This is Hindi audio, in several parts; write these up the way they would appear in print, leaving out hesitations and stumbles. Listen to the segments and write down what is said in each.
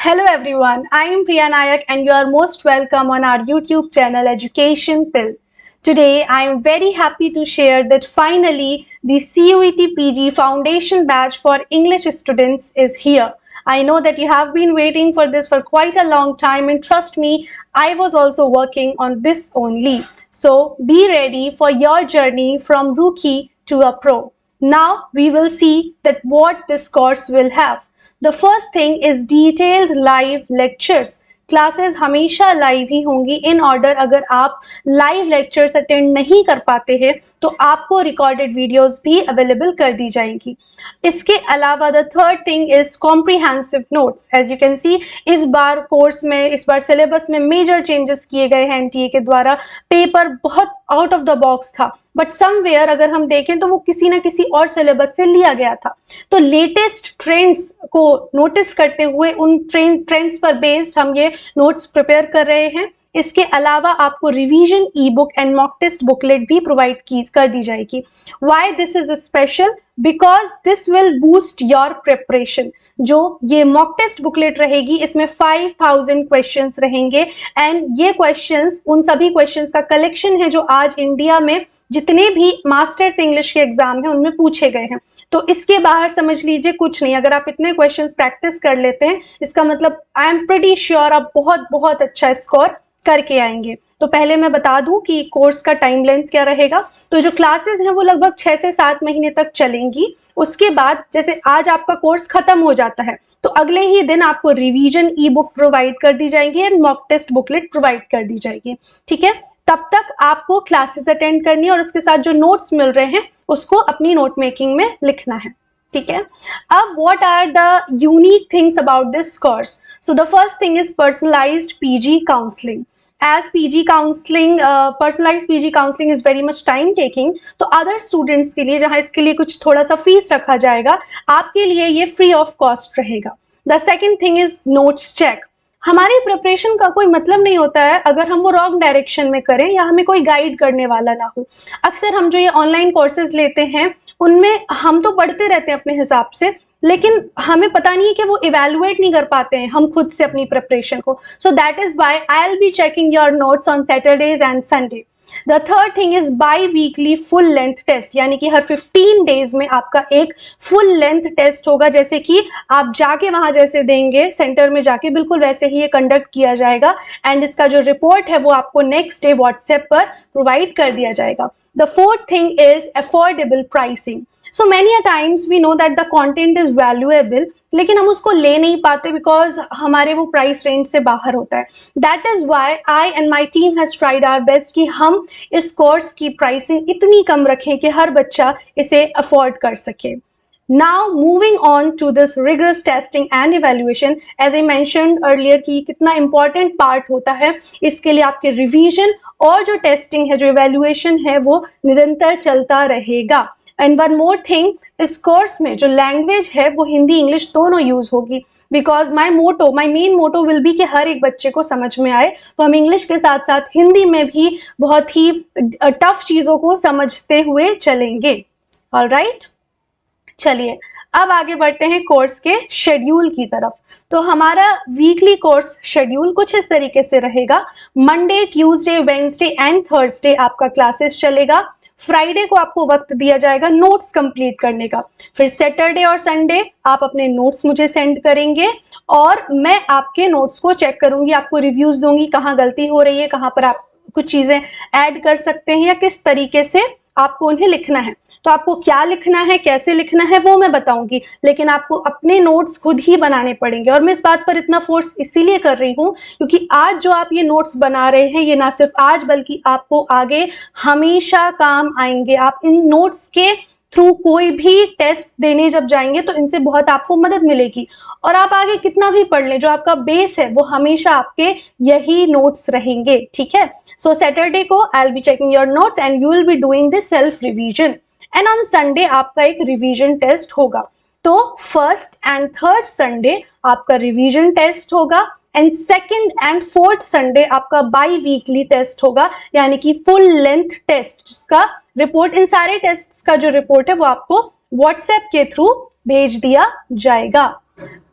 Hello everyone, I am Priya Nayak and you are most welcome on our YouTube channel Education Pill. Today I am very happy to share that finally the CUET PG Foundation batch for English students is here. I know that you have been waiting for this for quite a long time and trust me, I was also working on this only. So be ready for your journey from rookie to a pro. Now we will see that what this course will have. The first thing is detailed live lectures. Classes हमेशा लाइव ही होंगी. इन ऑर्डर अगर आप लाइव लेक्चर्स अटेंड नहीं कर पाते हैं तो आपको रिकॉर्डेड वीडियोस भी अवेलेबल कर दी जाएंगी. इसके अलावा the third thing is comprehensive notes. As you can see इस बार कोर्स में, इस बार सिलेबस में मेजर चेंजेस किए गए हैं एनटीए के द्वारा. पेपर बहुत आउट ऑफ द बॉक्स था बट समवेयर अगर हम देखें तो वो किसी ना किसी और सिलेबस से लिया गया था. तो लेटेस्ट ट्रेंड्स को नोटिस करते हुए उन ट्रेंड्स पर बेस्ड हम ये नोट्स प्रिपेयर कर रहे हैं. इसके अलावा आपको revision e book and mock test booklet भी प्रोवाइड कर दी जाएगी. Why this is special? Because this will boost your preparation. जो ये मॉक टेस्ट बुकलेट रहेगी इसमें 5000 क्वेश्चंस रहेंगे एंड ये क्वेश्चंस उन सभी क्वेश्चंस का कलेक्शन है जो आज इंडिया में जितने भी मास्टर्स इंग्लिश के एग्जाम है उनमें पूछे गए हैं. तो इसके बाहर समझ लीजिए कुछ नहीं. अगर आप इतने क्वेश्चंस प्रैक्टिस कर लेते हैं इसका मतलब आई एम प्रीटी श्योर आप बहुत बहुत अच्छा स्कोर करके आएंगे. तो पहले मैं बता दूं कि कोर्स का टाइम लेंथ क्या रहेगा. तो जो क्लासेस हैं वो लगभग 6 से 7 महीने तक चलेंगी. उसके बाद जैसे आज आपका कोर्स खत्म हो जाता है तो अगले ही दिन आपको रिवीजन ई बुक प्रोवाइड कर दी जाएगी and mock test booklet provide कर दी जाएगी. ठीक है, तब तक आपको क्लासेस अटेंड करनी है और उसके साथ जो नोट्स मिल रहे हैं उसको अपनी नोट मेकिंग में लिखना है. ठीक है, अब what are the unique things about this course? So the first thing is personalised PG counselling. As PG counseling, personalized PG counseling is very much time taking. तो अदर स्टूडेंट्स के लिए जहाँ इसके लिए कुछ थोड़ा सा फीस रखा जाएगा, आपके लिए ये फ्री ऑफ कॉस्ट रहेगा. The second thing is notes check. हमारी प्रिपरेशन का कोई मतलब नहीं होता है अगर हम वो रॉन्ग डायरेक्शन में करें या हमें कोई गाइड करने वाला ना हो. अक्सर हम जो ये ऑनलाइन कोर्सेज लेते हैं उनमें हम तो पढ़ते रहते हैं अपने हिसाब से लेकिन हमें पता नहीं है कि वो इवेलुएट नहीं कर पाते हैं हम खुद से अपनी प्रिपरेशन को. So that is why I will be checking your notes on Saturdays and Sunday. The third thing is biweekly full length test, यानी कि हर 15 डेज में आपका एक फुल लेंथ टेस्ट होगा. जैसे कि आप जाके वहां जैसे देंगे सेंटर में जाके बिल्कुल वैसे ही ये कंडक्ट किया जाएगा एंड इसका जो रिपोर्ट है वो आपको नेक्स्ट डे व्हाट्सएप पर प्रोवाइड कर दिया जाएगा. The fourth thing is affordable pricing. So many a times we know that the content is valuable, लेकिन हम उसको ले नहीं पाते बिकॉज हमारे वो प्राइस रेंज से बाहर होता है. That is why I and my team has tried our best कि हम इस कोर्स की प्राइसिंग इतनी कम रखें कि हर बच्चा इसे अफोर्ड कर सके. Now moving on to this rigorous testing and evaluation, as I mentioned earlier कि कितना important part होता है. इसके लिए आपके रिवीजन और जो टेस्टिंग है, जो evaluation है वो निरंतर चलता रहेगा. एंड वन मोर थिंग, इस कोर्स में जो लैंग्वेज है वो हिंदी इंग्लिश दोनों यूज होगी because my main motto will be कि हर एक बच्चे को समझ में आए. तो हम इंग्लिश के साथ साथ हिंदी में भी बहुत ही टफ चीज़ों को समझते हुए चलेंगे. ऑलराइट, चलिए अब आगे बढ़ते हैं कोर्स के शेड्यूल की तरफ. तो हमारा वीकली कोर्स शेड्यूल कुछ इस तरीके से रहेगा. Monday, Tuesday, Wednesday and Thursday आपका क्लासेस चलेगा. फ्राइडे को आपको वक्त दिया जाएगा नोट्स कंप्लीट करने का. फिर सैटरडे और संडे आप अपने नोट्स मुझे सेंड करेंगे और मैं आपके नोट्स को चेक करूंगी, आपको रिव्यूज दूंगी कहाँ गलती हो रही है, कहाँ पर आप कुछ चीजें ऐड कर सकते हैं या किस तरीके से आपको उन्हें लिखना है. तो आपको क्या लिखना है, कैसे लिखना है वो मैं बताऊंगी, लेकिन आपको अपने नोट्स खुद ही बनाने पड़ेंगे. और मैं इस बात पर इतना फोर्स इसीलिए कर रही हूँ क्योंकि आज जो आप ये नोट्स बना रहे हैं ये ना सिर्फ आज बल्कि आपको आगे हमेशा काम आएंगे. आप इन नोट्स के थ्रू कोई भी टेस्ट देने जब जाएंगे तो इनसे बहुत आपको मदद मिलेगी. और आप आगे कितना भी पढ़ लें, जो आपका बेस है वो हमेशा आपके यही नोट्स रहेंगे. ठीक है, सो सैटरडे को आई will be checking your notes and you will be doing this self revision. And on Sunday आपका एक रिवीजन टेस्ट होगा. तो फर्स्ट एंड थर्ड संडे आपका रिवीजन टेस्ट होगा and second and fourth Sunday आपका बाई वीकली टेस्ट होगा, यानी कि फुल लेंथ टेस्ट जिसका रिपोर्ट, इन सारे टेस्ट्स का जो रिपोर्ट है वो आपको व्हाट्सएप के थ्रू भेज दिया जाएगा.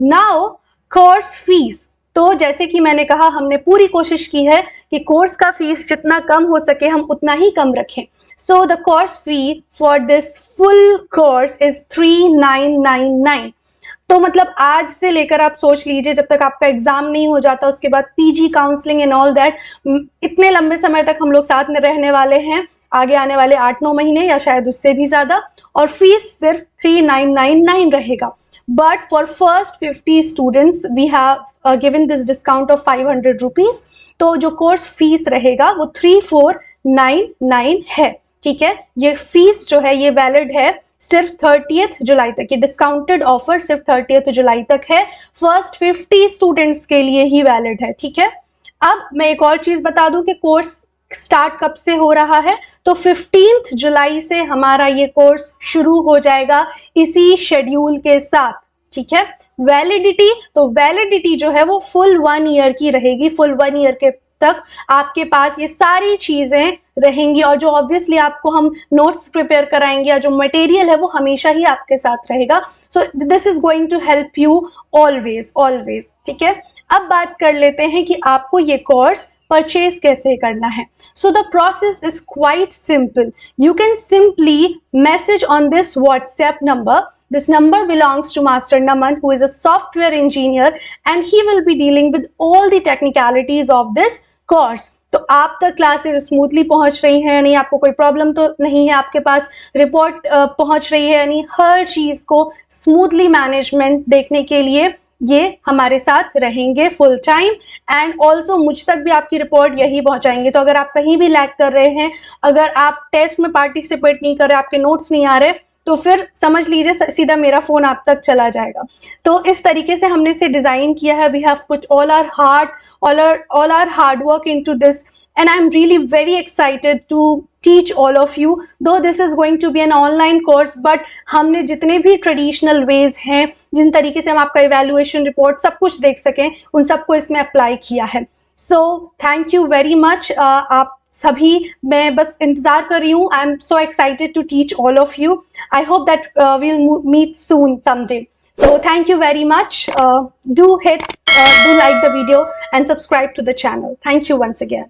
नाउ कोर्स फीस, तो जैसे कि मैंने कहा हमने पूरी कोशिश की है कि कोर्स का फीस जितना कम हो सके हम उतना ही कम रखें. So the course fee for this full course is 3999. तो मतलब आज से लेकर आप सोच लीजिए जब तक आपका एग्जाम नहीं हो जाता, उसके बाद PG counselling and all that, इतने लंबे समय तक हम लोग साथ में रहने वाले हैं, आगे आने वाले 8-9 महीने या शायद उससे भी ज्यादा, और फीस सिर्फ 3999 रहेगा. But for first 50 students we have given this discount of 500 rupees. तो जो कोर्स फीस रहेगा वो 3499 है. ठीक है, ये फीस जो है ये वैलिड है सिर्फ 30th जुलाई तक. ये डिस्काउंटेड ऑफर सिर्फ 30th जुलाई तक है, फर्स्ट 50 स्टूडेंट्स के लिए ही वैलिड है. ठीक है, अब मैं एक और चीज बता दूं कि कोर्स स्टार्ट कब से हो रहा है. तो 15 जुलाई से हमारा ये कोर्स शुरू हो जाएगा इसी शेड्यूल के साथ. ठीक है, वैलिडिटी, तो वैलिडिटी जो है वो फुल 1 ईयर की रहेगी. फुल 1 ईयर के तक आपके पास ये सारी चीजें रहेंगी, और जो ऑब्वियसली आपको हम नोट्स प्रिपेयर कराएंगे या जो मटेरियल है वो हमेशा ही आपके साथ रहेगा. So this is going to help you always always. ठीक है, अब बात कर लेते हैं कि आपको ये कोर्स परचेज कैसे करना है. So the process is quite simple. You can simply message on this WhatsApp number. This number belongs to Master Naman, who is a software engineer, and he will be dealing with all the technicalities of this course. तो आप तक क्लासेस स्मूथली पहुंच रही हैं या नहीं, आपको कोई प्रॉब्लम तो नहीं है, आपके पास रिपोर्ट पहुंच रही है या नहीं, हर चीज को स्मूथली मैनेजमेंट देखने के लिए ये हमारे साथ रहेंगे फुल टाइम. एंड ऑल्सो मुझ तक भी आपकी रिपोर्ट यही पहुंचाएंगे. तो अगर आप कहीं भी लैग कर रहे हैं, अगर आप टेस्ट में पार्टिसिपेट नहीं कर रहे, आपके नोट्स नहीं आ रहे, तो फिर समझ लीजिए सीधा मेरा फोन आप तक चला जाएगा. तो इस तरीके से हमने इसे डिजाइन किया है. We have put all our hard work into this, and I'm really very excited to teach all of you. Though this is going to be an online course, but हमने जितने भी ट्रेडिशनल वेज हैं, जिन तरीके से हम आपका इवेल्युएशन रिपोर्ट सब कुछ देख सकें, उन सबको इसमें अप्लाई किया है. So thank you very much. आप सभी, मैं बस इंतजार कर रही हूँ. I am so excited to teach all of you. I hope that we'll meet soon someday. So thank you very much. Do like the video and subscribe to the channel. Thank you once again.